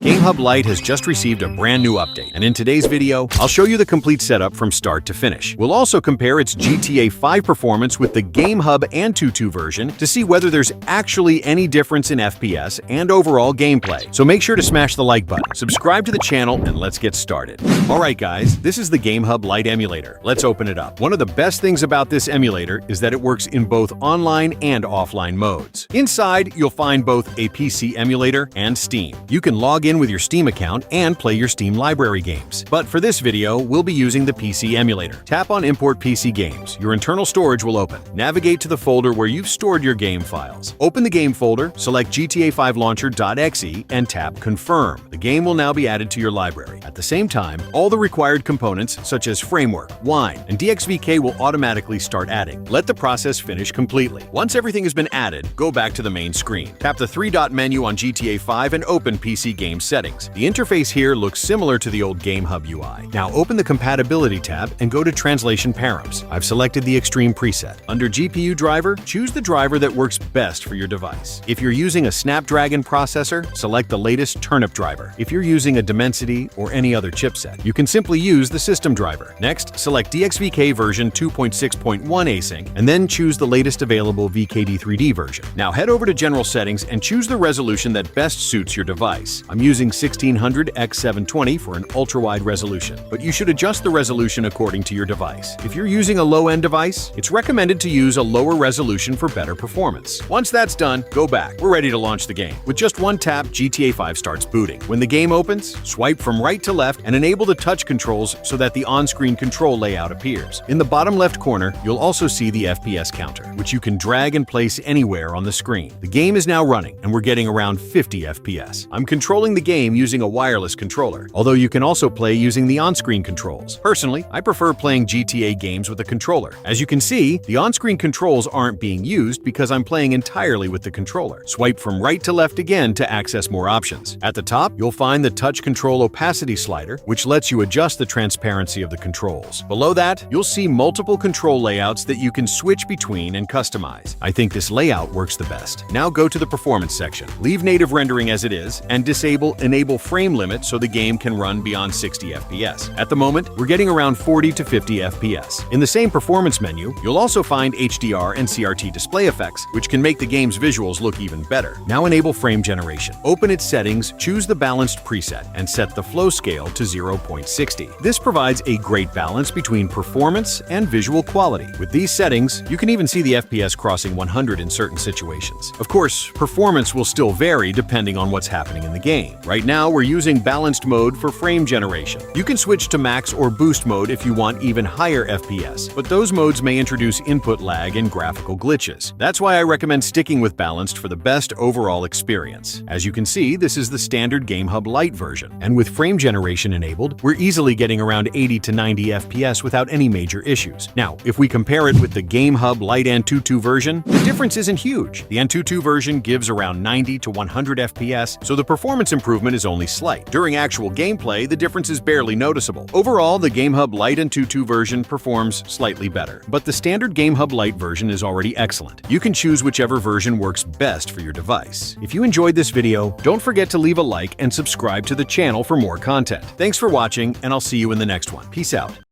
GameHub Lite has just received a brand new update, and in today's video, I'll show you the complete setup from start to finish. We'll also compare its GTA5 performance with the GameHub AnTuTu version to see whether there's actually any difference in FPS and overall gameplay. So make sure to smash the like button, subscribe to the channel, and let's get started. Alright guys, this is the GameHub Lite Emulator. Let's open it up. One of the best things about this emulator is that it works in both online and offline modes. Inside, you'll find both a PC emulator and Steam. You can log in with your Steam account and play your Steam library games. But for this video, we'll be using the PC emulator. Tap on Import PC Games. Your internal storage will open. Navigate to the folder where you've stored your game files. Open the game folder, select GTA5 Launcher.exe, and tap Confirm. The game will now be added to your library. At the same time, all the required components such as framework, wine, and DXVK will automatically start adding. Let the process finish completely. Once everything has been added, go back to the main screen. Tap the three-dot menu on GTA5 and open PC Game Settings. The interface here looks similar to the old GameHub UI. Now open the Compatibility tab and go to Translation Params. I've selected the Extreme preset. Under GPU driver, choose the driver that works best for your device. If you're using a Snapdragon processor, select the latest Turnip driver. If you're using a Dimensity or any other chipset, you can simply use the system driver. Next, select DXVK version 2.6.1 async, and then choose the latest available VKD3D version. Now head over to General Settings and choose the resolution that best suits your device. I'm using 1600 x 720 for an ultra-wide resolution, but you should adjust the resolution according to your device. If you're using a low-end device, it's recommended to use a lower resolution for better performance. Once that's done, go back. We're ready to launch the game. With just one tap, GTA5 starts booting. When the game opens, swipe from right to left and enable the touch controls so that the on-screen control layout appears. In the bottom left corner, you'll also see the FPS counter, which you can drag and place anywhere on the screen. The game is now running, and we're getting around 50 FPS. I'm controlling the game using a wireless controller, although you can also play using the on-screen controls. Personally, I prefer playing GTA games with a controller. As you can see, the on-screen controls aren't being used because I'm playing entirely with the controller. Swipe from right to left again to access more options. At the top, you'll find the touch control opacity slider, which lets you adjust the transparency of the controls. Below that, you'll see multiple control layouts that you can switch between and customize. I think this layout works the best. Now go to the performance section. Leave native rendering as it is and disable Enable Frame Limit so the game can run beyond 60 FPS. At the moment, we're getting around 40 to 50 FPS. In the same performance menu, you'll also find HDR and CRT display effects, which can make the game's visuals look even better. Now enable frame generation. Open its settings, choose the balanced preset, and set the flow scale to 0.60. This provides a great balance between performance and visual quality. With these settings, you can even see the FPS crossing 100 in certain situations. Of course, performance will still vary depending on what's happening in the game. Right now, we're using balanced mode for frame generation. You can switch to max or boost mode if you want even higher FPS, but those modes may introduce input lag and graphical glitches. That's why I recommend sticking with balanced for the best overall experience. As you can see, this is the standard GameHub Lite version, and with frame generation enabled, we're easily getting around 80 to 90 FPS without any major issues. Now, if we compare it with the GameHub Lite AnTuTu version, the difference isn't huge. The AnTuTu version gives around 90 to 100 FPS, so the performance improvement is only slight. During actual gameplay, the difference is barely noticeable. Overall, the GameHub Lite AnTuTu version performs slightly better, but the standard GameHub Lite version is already excellent. You can choose whichever version works best for your device. If you enjoyed this video, don't forget to leave a like and subscribe to the channel for more content. Thanks for watching, and I'll see you in the next one. Peace out.